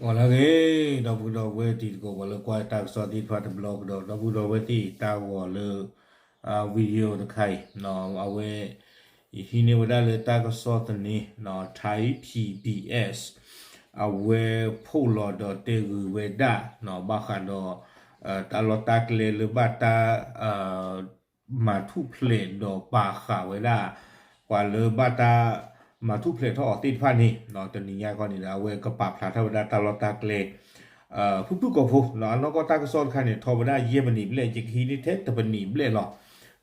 Olage weti ko wala kwa ta so di phat blog do weti ta wo le video de khai no awe hine wada le ta ko so tani no Thai PBS awe pholo do te gu weda no ba khan do ta lo ta kle le ba ta ma thu ple do pa kha weda kwa le ba taมาทุกเพลทออกติดพันนี่เนาะตอนนี้ยาก่อนนี่นะเวก็ปรับพลาดธรรมดาตลอดตากเลผู้ก็ผู้เนาะแล้วก็ตากซ้อนคันนี่ทอมดาเยี่ยมนี่เบลจิกฮีนี่เทสแต่เป็นนี่เบลหรอก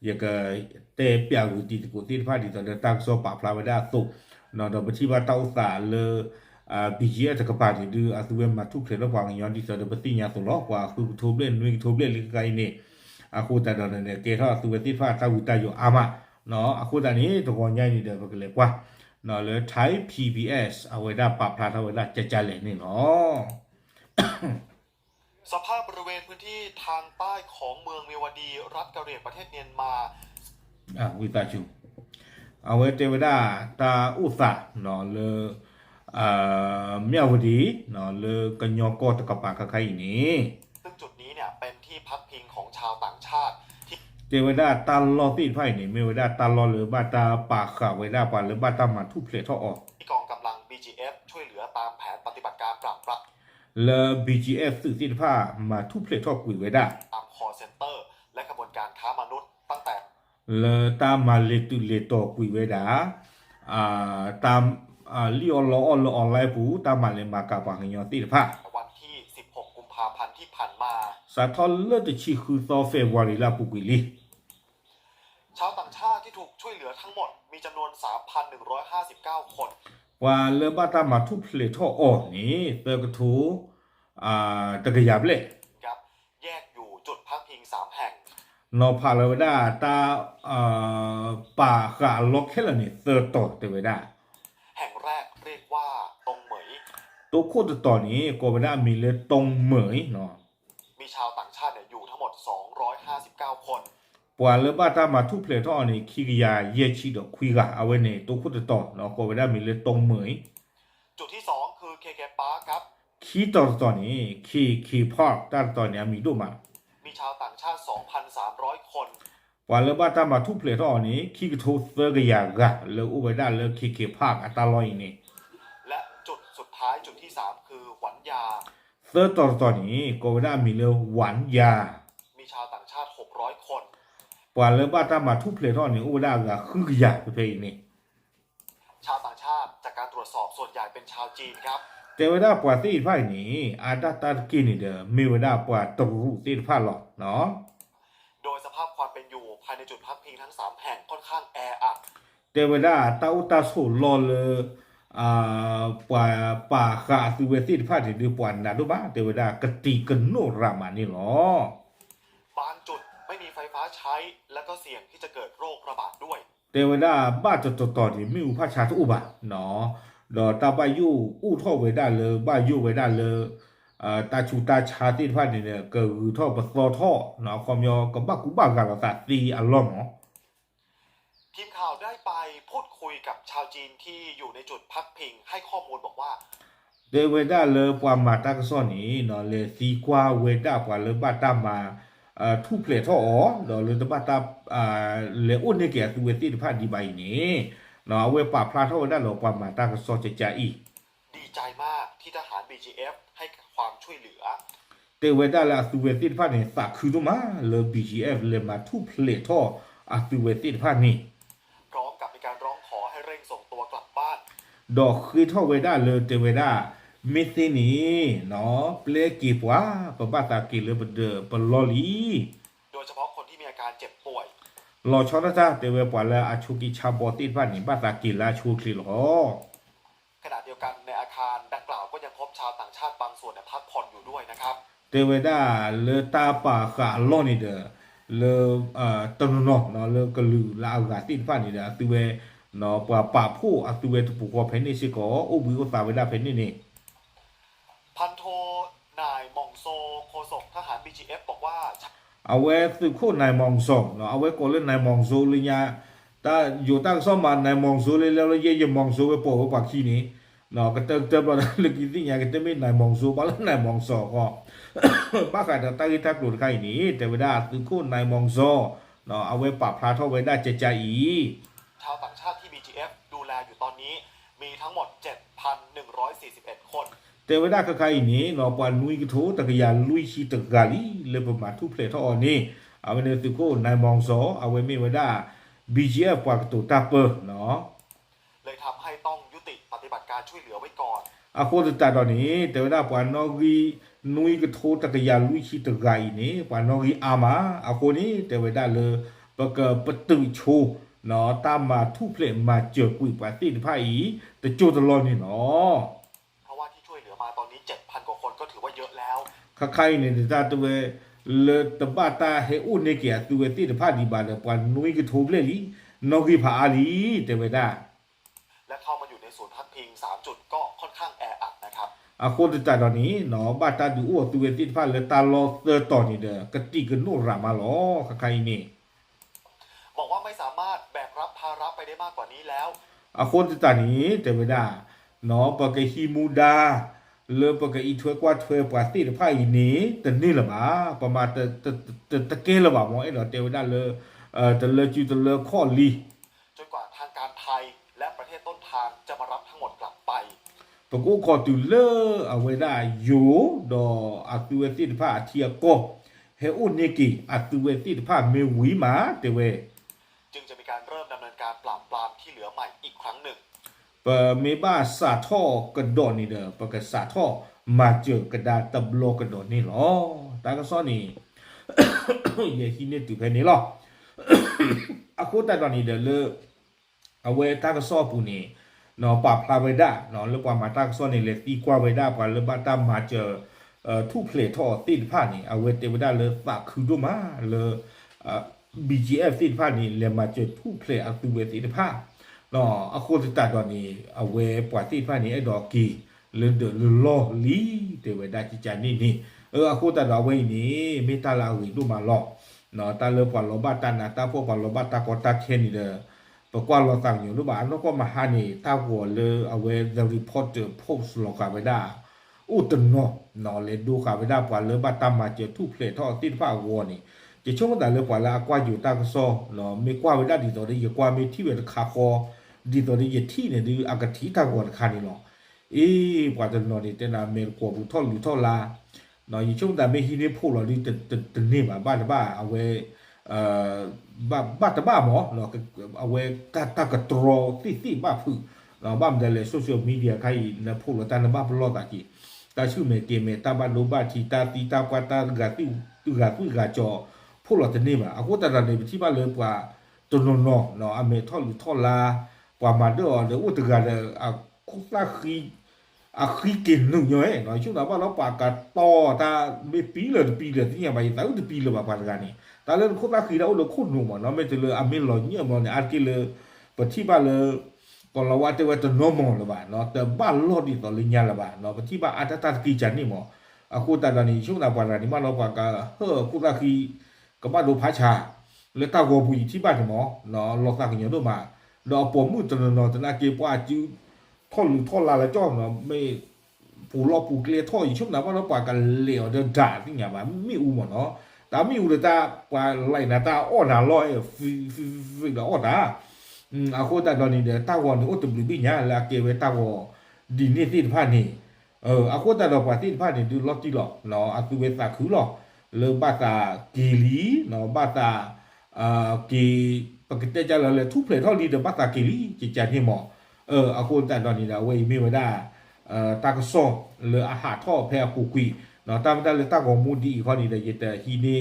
อย่างก็เตะเปียกติดกูติดพันนี่ตอนเดินตากซ้อนปรับพลาดไม่ได้ตุกเนาะโดยบัญชีว่าเต้าสาเลยบีจีเอสกับปาที่ดูอาศัยมาทุกเพลทระหว่างย้อนที่ตอนเดินปฏิญญาส่งล้อกว่าคือทูเบลนุ่ยทูเบลลิกไกนี่คูแต่ตอนนี้เกทอตัวติดพันตาวิตาอยู่อามาเนาะคูแต่นี้ตัวคนใหญ่นี่เดินไปเลยกว่าเนาะเลยไทย PBS เอาไว้ได้ปรับพลาดเอาไว้ได้จะเลยนี่เนาะสภาพบริเวณพื้นที่ทางใต้ของเมืองเมียวดีรัฐกะเหรี่ยงประเทศเมียนมาวิตาจูเอาไว้เทวดาตาอุษาเนาะเลยเมียวดีเนาะเลยกันยอกอตะกปากะไคนี่ซึ่งจุดนี้เนี่ยเป็นที่พักพิงของชาวต่างชาติเทวดาตาลอติดไพ่นี่เมียวดาตาลอหรือบาตาปากขาไว้ได้ปาหรือบาตามาทุบเพลทออกที่กองกำลัง BGF ช่วยเหลือตามแผนปฏิบัติการปราบปรามและ BGF สื่อสินผ้ามาทุบเพลทอกุยไว้ได้ตาม call center และกระบวนการค้ามนุษย์ตั้งแต่และตามมาเลตุเลตอกุยไว้ได้ตามลีออนลอออนไลน์ผู้ตามมาเลมากาปังยอติดผ้าวันที่16กุมภาพันธ์ที่ผ่านมาสาทอลเลตชีคือซอเฟวาริลาปุกิลีชาวต่างชาติที่ถูกช่วยเหลือทั้งหมดมีจำนวน 3,159 คนว่าเลบาตามาทุบเพลทออกนี่เตกทูตะกยาบเลยครับแยกอยู่จุดพักพิง3แห่งนอพาเลวดาตาป่าขาล็อกแค่ละนี่เตอร์ต่อเตวดาแห่งแรกเรียกว่าตงเหมยตัวโคตรต่อนี้โกเวดามีเลยตรงเหมยเนาะมีชาวต่างชาติเนี่ยอยู่ทั้งหมด259คนปว่าเลบาตามาทุบเพลทอนี่คิกยาเยชิดคุยกะเอาไว้เนี่ยตัวโคตรต่อเนาะโกเวดามีเลยตรงเหมยจุดที่2คือKK Park ครับคีต่อนี้คีพาร์คต่อนี้มีดูมามีชาวต่างชาติ 2,300 คนว่าเลบาตามาทุบเพลทอนี้คิกโทเซอร์กยากะเลอุเวดาเลคีพาร์คอัตลอยนี่และจุดสุดท้ายจุดที่3คือหวันยาเซอร์ต่อนี้โกเวดามีเลยหวานยามีชาวต่างชาติ600คนว่าเลบาตามาทุบเพลทอนี้อุเวดากะคือยาไปนี่ชาวต่างชาติจากการตรวจสอบส่วนใหญ่เป็นชาวจีนครับแต่เวลาปว่าตีไฟนี่อาดาตากินนี่เด้อมีเวลาปว่าตรูตีไฟหรอกเนาะโดยสภาพความเป็นอยู่ภายในจุดพักพิงทั้ง3แห่งค่อนข้างแออัดแต่เวลาตาอุตาสูรอเลยปว่าป่าขาสิเวตีไฟที่ดูปวนนะดูบ้าแต่เวลากติกันโนรามานี่หรอบางจุดไม่มีไฟฟ้าใช้แล้วก็เสี่ยงที่จะเกิดโรคระบาดด้วยแต่เวลาบ้าจะต่อที่มีอุปชาทุบะเนาะดอตาบายูอู้ท่อไว้ได้เลยบายูไว้ได้เลยตาชูตาชาติพันนี่เนี่ยก็คือท่อปัสสาวะท่อเนาะความยอกับบ้ากูบ้ากันละตาตีอารมณ์เนาะทีมข่าวได้ไปพูดคุยกับชาวจีนที่อยู่ในจุดพักพิงให้ข้อมูลบอกว่าเดเวด้าเลยปวามาตากซ้อนนี่เนาะเลยซีกว่าเวด้าปวาเลยบ้าตามาทุเพลท่ออ๋อเนาะเลยตบ้าตาเลยอุ่นในแก่ตัวตีพันดีใบนี้เนาะเวป่าพลาท่อได้หรอปวามาตากซ้อนจะอีดีใจมากที่ทหาร BGF ให้ความช่วยเหลือแต่เวด้าละตัวตีพันนี่สักคือตัวมาเลย BGF เลยมาทุเพลท่อตัวตีพันนี่พร้อมกับมีการร้องขอให้เร่งส่งตัวกลับบ้านดอกคือท่อเวด้าเลยแต่เวด้ามิสินี่เนาะเปลกีปว่าปะบ้าตากีเลยปะเดอปะลอลีโดยเฉพาะคนที่มีอาการเจ็บป่วยรอชอนะจ๊ะแต่เวปว่าแล้วอาชุกิชาบอติบ้านนี่บ้าตากีลาชูคลีหรอขณะเดียวกันในอาคารดังกล่าวก็ยังพบชาวต่างชาติบางส่วนพักผ่อนอยู่ด้วยนะครับแต่เวด้าเลตาปาขาลอนี่เด้อเลตนนอเนาะเลกลือลาอากาติบ้านนี่เด้อตัวเวเนาะปว่าป่าผู้อตัวเวตุปุกว่าเพนนี่สิก็โอบิก็ตาเวด้าเพนนี่พันโทนายมองโซโฆษกทหาร BGF บอกว่าเอาไว้สืบคู่นายมองโซเนาะเอาไว้ก่อนเล่นนายมองโซเลยเนี่ยแต่อยู่ตั้งซ่อมมานายมองโซเลยแล้วเย่มองโซไว้ปล่อยไว้ปากขี้นี้ เนาะก็เติมเราลึกที่อย่างก็เติมไม่นายมองซูบอลนายมองซอก็บ้ากันแต่ตั้งที่ทักหลุดใครนี้แต่เวลาคือคู่นายมองซอเนาะเอาไว้ปรับพลาดเท่าไว้ได้ใจอี ชาวต่างชาติที่ BGF ดูแลอยู่ตอนนี้มีทั้งหมด 7,141 คน แต่เวลาใครนี้เนาะปานนุยกโถตะกยาลุยชีตะกาลีเลยประมาณทุกเพลทเท่านี้เอาไว้ในตัวคู่นายมองซอเอาไว้ไม่ไว้ได้ BGF ปากตัวตาเปอร์เนาะเลยทำให้ต้องยุติปฏิบัติการช่วยเหลือไว้ก่อน อาโคตตาตอนนี้แต่เวลาปานนอกีนุยกโถตะกยาลุยชีตะกาอีนี้ปานนอกีอามาอาโคนี้แต่เวลาเลยปากปตุโชเนาะตามมาทุกเพลมาเจอกุยปาติไพ่แต่โจตลอดนี่เนาะเพราะว่าที่ช่วยเหลือมาตอนนี้ 7,000 กว่าคนก็ถือว่าเยอะแล้วใครเนี่ยตาตัวเลตบาตาเฮอุนเนเกียตัวติดพาดีบาลปานนุยกโถเลลีนอกีพาอาลีแต่เวลาและเข้ามาอยู่ในศูนย์พักพิง 3 จุดก็ค่อนข้างแออัดนะครับอาโคตตาตอนนี้เนาะบาตาดูอ้ตัวติดพาเลตาลอเตอร์ตอนนี้เด้อกติกนูรามาลอใครนี่บอกว่าไม่สามารถแบกรับภาระไปได้มากกว่านี้แล้วอาโคตตานี้แต่เวลาเนาะปากฮิมูดาเลปากอีถวยกว่าถวยปาติไพ่นี้แต่นี่ละบ้าประมาณตะเกละบ้ามอไอ้เนาะแต่เวลาเลแต่เลจูแต่เลข้อลีจนกว่าทางการไทยและประเทศต้นทางจะมารับทั้งหมดกลับไปปกูขอตุเลเอาไว้ได้อยู่ดออัตุเวติผ้าเทียโกเฮอุนเนกิอัตุเวติผ้าเมวิมาเตเวจึงจะมีการเริ่มดำเนินการปราบปรามที่เหลือใหม่อีกครั้งหนึ่งปเมบ้าสาท่อกระโดดนี่เด้อปกสาท่อมาเจอกระดาษตบโลกระโดดนี่หรอตาก็ซ้อนนี่อย่าคิดเนี่ยตุเพนี่หรออะโคตาตอนนี้เด้อเลเอาไว้ตาก็ซ้อปูนี่เนาะปรับพาไว้ได้เนาะแล้วกว่ามาตาก็ซ้อนนี่เลยตีกว่าไว้ได้กว่าแล้วบ้าตามมาเจอทุกเพลทท่อติดผ้านี่เอาไว้เตไว้ได้เลยฝากคือดูมาเลยBGF ติดผ้านี่เลยมาเจอทุกเพลเอาตัวเวติดผ้าเนาะอะโคตาตอนนี้เอาไว้ปล่อยติดผ้านี่ไอ้ดอกกีเลยเดือดล้อลีเตไว้ได้ที่จานนี่อะโคตาเอาไว้นี่ไม่ตาลาวิดูมาหรอกเนาะตาเลยปล่อยลบาตานาตาพวกปล่อยลบาตากอตาเทนี่เด้อปกว่าเราสั่งอยู่หรือเปล่าแล้วก็มาหานี่ตาหัวเลยเอาไว้ the reporter post ลงกันไว้ได้อุตนนอเลยดูกันไว้ได้ปล่อยเลยบาตามมาเจอทุกเพลทท่อติดผ้าวัวนี่จะช่วงแต่เลยปล่อยละกว่าอยู่ตากซอเนาะไม่กว่าไว้ได้ดีตัวนี้อย่ากว่าไม่ที่เวทคาคอดีตัวนี้อย่าที่เนี่ยดีอากาศที่ตากวนคันนี่เนาะปล่อยตัวนอนี่แต่นาเมลกว่าบุท่อหรือท่อลาเนาะช่วงแต่ไม่ฮินี่พูดเราดีแต่นี่มาบ้าเอาไว้บ้าแต่บ้าหมอเนาะเอาไว้ตากระตรอที่บ้าพึ่งเราบ้ามได้เลยโซเชียลมีเดียใครนะพูดเราตาบ้าพลอตากีตาชื่อเมเกเมตาบ้านโลบ้าทีตาตีตากวาตากาติกาตุกาจอพูดเราจะนี่มาอากูตาเนี่ยที่บ้านเลยกว่าตัวนนเนาะอเมท่อหรือท่อลากว่ามาเด้อเดี๋ยวอุตกาเนี่ยคุตาขี้กินหนึ่งยังไงเนาะช่วงนั้นว่าเราปากกัดต่อตาไม่ปีเลยที่ยังไปแต่อุตปีเลยมาปากกันนี่ตาเรื่องคุตาขี้เราเราคุ้นหนุ่มเนาะไม่จะเลยอเมลอยเนี่ยมันเนี่ยอาร์กิเลยปฏิบัติเลยก่อนเราว่าจะว่าจะน้อมเลยบ้านเนาะแต่บ้านรอดดีต่อเลยเนี่ยละบ้านเนาะปฏิบัติอาจจะตัดกี่จันนี่หมออากูตาตอนนี้ช่วงนั้นวันนี้มาเราปากกันคุตาขี้ก็บ้านดูพระชาแล้วตาวัวผู้หญิงที่บ้านหมอเนาะเราสักอย่างด้วยมาเราปมมือตนนตนาเก็บว่าจิ้วท่อหรือท่อลาละจ้อมเนาะไม่ปูรอปูเกลียท่ออยู่ช่วงนั้นว่าเราปากกันเหลวเดินด่าที่อย่างว่าไม่อูหมดเนาะแต่ไม่อูเลยตาปาไหลหน้าตาอ้อหน้าลอยฟิกอ้อตาอาโคตาตอนนี้เดี๋ยวตาวันนี้โอ้ตุบลิบิญญาละเกเวตาวดีนี่ที่ผ่านนี่อาโคตาเราปาที่ผ่านนี่ดูลอตที่หรอกเนาะอาตุเวตาคือหรอกle bata kili no bata ki pakete jala le thu ple tho li de bata kili chi cha ni mo a ko ta don ni da we mi wa da ta ko so le a ha tho phe ku kwi no ta ma le ta ko mu di kho ni de ye ta hi ni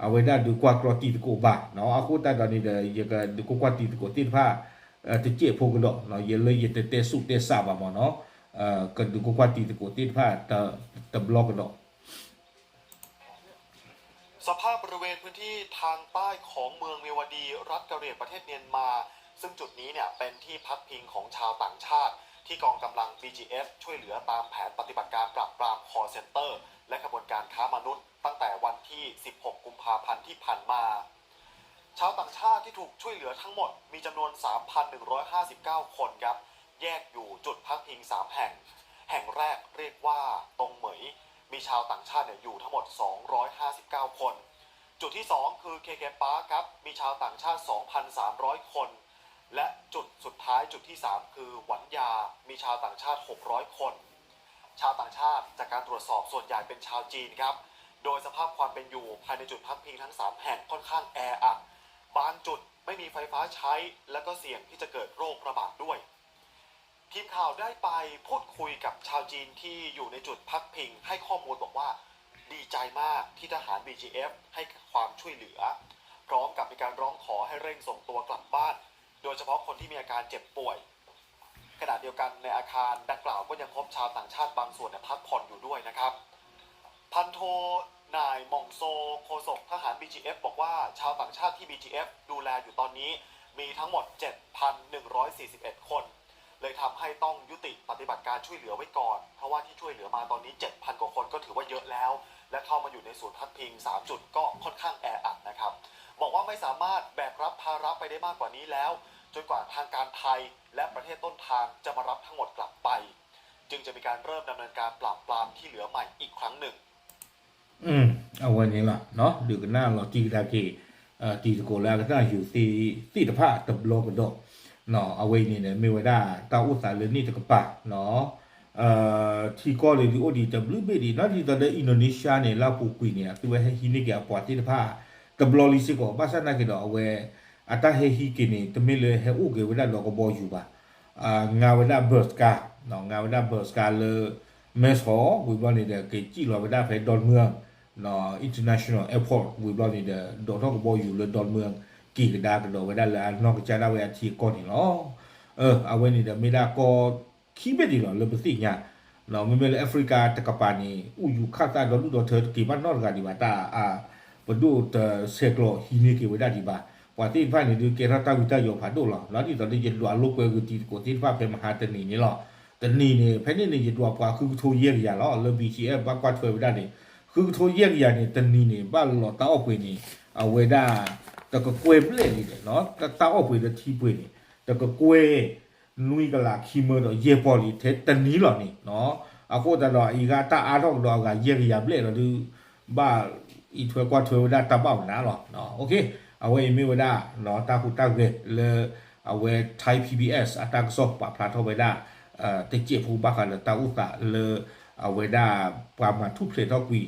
a we da du kwa kro ti ko ba no a ko ta don ni de ye ka du ko kwa ti ko ti pha te che pho ko lo no ye le ye te su te sa ba mo no ka du ko kwa ti ko ti pha ta blog noสภาพบริเวณพื้นที่ทางใต้ของเมืองเมียวดีรัฐกะเหรี่ยงประเทศเมียนมาซึ่งจุดนี้เนี่ยเป็นที่พักพิงของชาวต่างชาติที่กองกำลัง BGF ช่วยเหลือตามแผนปฏิบัติการปราบปรามคอร์เซ็นเตอร์และขบวนการค้ามนุษย์ตั้งแต่วันที่ 16 กุมภาพันธ์ที่ผ่านมาชาวต่างชาติที่ถูกช่วยเหลือทั้งหมดมีจำนวน 3,159 คนครับ แยกอยู่จุดพักพิง3แห่งแห่งแรกเรียกว่าตงเหมยมีชาวต่างชาติอยู่ทั้งหมด259คนจุดที่2คือเคเคปาร์คครับมีชาวต่างชาติ 2,300 คนและจุดสุดท้ายจุดที่3คือหวันยามีชาวต่างชาติ600คนชาวต่างชาติจากการตรวจสอบส่วนใหญ่เป็นชาวจีนครับโดยสภาพความเป็นอยู่ภายในจุดพักพิงทั้ง3แห่งค่อนข้างแออัดบางจุดไม่มีไฟฟ้าใช้และก็เสี่ยงที่จะเกิดโรคระบาดด้วยทีมข่าวได้ไปพูดคุยกับชาวจีนที่อยู่ในจุดพักพิงให้ข้อมูลบอกว่าดีใจมากที่ทหาร BGF ให้ความช่วยเหลือพร้อมกับมีการร้องขอให้เร่งส่งตัวกลับบ้านโดยเฉพาะคนที่มีอาการเจ็บป่วยขณะเดียวกันในอาคารดังกล่าวก็ยังพบชาวต่างชาติบางส่วนพักผ่อนอยู่ด้วยนะครับพันโทนายมองโซโฆษกทหาร BGF บอกว่าชาวต่างชาติที่ BGF ดูแลอยู่ตอนนี้มีทั้งหมด 7,141 คนเลยทำให้ต้องยุติปฏิบัติการช่วยเหลือไว้ก่อนเพราะว่าที่ช่วยเหลือมาตอนนี้ 7,000 กว่าคนก็ถือว่าเยอะแล้วและเข้ามาอยู่ในศูนย์พักพิง3จุดก็ค่อนข้างแออัดนะครับบอกว่าไม่สามารถแบกรับภาระไปได้มากกว่านี้แล้วจนกว่าทางการไทยและประเทศต้นทางจะมารับทั้งหมดกลับไปจึงจะมีการเริ่มดำเนินการปราบปรามที่เหลือใหม่อีกครั้งหนึ่งเอาวันนี้ล่ะเนาะดูกันหน้าเราจีดาเกตีสโกแล้วก็ได้อยู่ตีตะพะตะบลอกดอกเนาะเอาไว้นี่เนี่ยไม่ว่าได้ตาอุตสาหเลยนี่ตะกปะเนาะที่ก็เลยที่โอดีตะบลูเบดีนะที่ตอนเดอินโดนีเซียเนี่ยลาปูกุยเนี่ยตัวให้ฮินิกะปอตีตะพะตะบลอลิสิโกภาษาหน้าก็เอาไว้อัตาเฮฮิกินี่ตะมิเลยให้อุเกว่าได้ลอกบออยู่ป่ะงาว่าได้เบิร์สกาเนาะงาว่าได้เบิร์สกาเลยเมสฮอวิบลอนี่เดเกจิเราว่าได้ไปดอนเมืองเนาะ international airport วิบลอนี่เดดอนทอกบออยู่เลยดอนเมืองกี่กระดากระโดดว่าได้เลยนอกจากได้เวลาที่ก่อนนี่เนาะเอาไว้นี่เดไม่ได้ก็ขี้เบ็ดดีหรอเลยเป็นสิ่งเนี่ยเนาะมันเป็นแอฟริกาตะกปานี่อยู่ข้างใต้ดอนลูกดอนเธอกี่บ้านนอกกันดีว่าตาปดูเตเซกโลฮินิกิว่าได้ดีบ่าว่าที่ฝ่ายนี่ดูเกราตาวิตาโยผาดูหรอแล้วที่ตอนนี้เย็นดูอารมณ์เปกูตีกูที่ฝ่ายเป็นมหาตนีนี่หรอแต่นี่เนี่ยแผ่นนี่เย็นดูกว่าคือโทเยี่ยงอย่างหรอเลย BGF บ้ากว่าช่วยไม่ได้นี่คือโทเยี่ยงอย่างนี่แต่นี่เนี่ยบ้านหล่อตาออกไปนี่เอาไว้ได้แต่ก็กล้วยเปล่นี่เนาะแต่ตาออกไปแต่ที่เปล่นี่แต่ก็กล้วยนุ้ยก็ลาคีเมอร์ดอกเย่ปอลีเทแต่นี่หรอนี่เนาะเอาโคตรดอกอีกาตาอาทอกดอกกะเยี่ยงอย่างเปล่เราดูบ้าอีถวยกว่าถวยได้ตาเบ้าหนาหรอเนาะโอเคเอาไว้ไม่ว่าได้เนาะตาคุตาเวเลยเอาไว้ไทย PBS อัตราสอบปะพลาดเข้าไปได้แต่เจ็บผู้บ้ากันเลยตาอุตะเลยเอาไว้ได้ประมาณทุกเพลทอกวี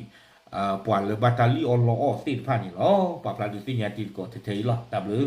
ปวดเลยบัตตาลีออนล้อติดผ่านนี่หรอปะพลาดดูสิญาติก็เทๆหรอตามเลย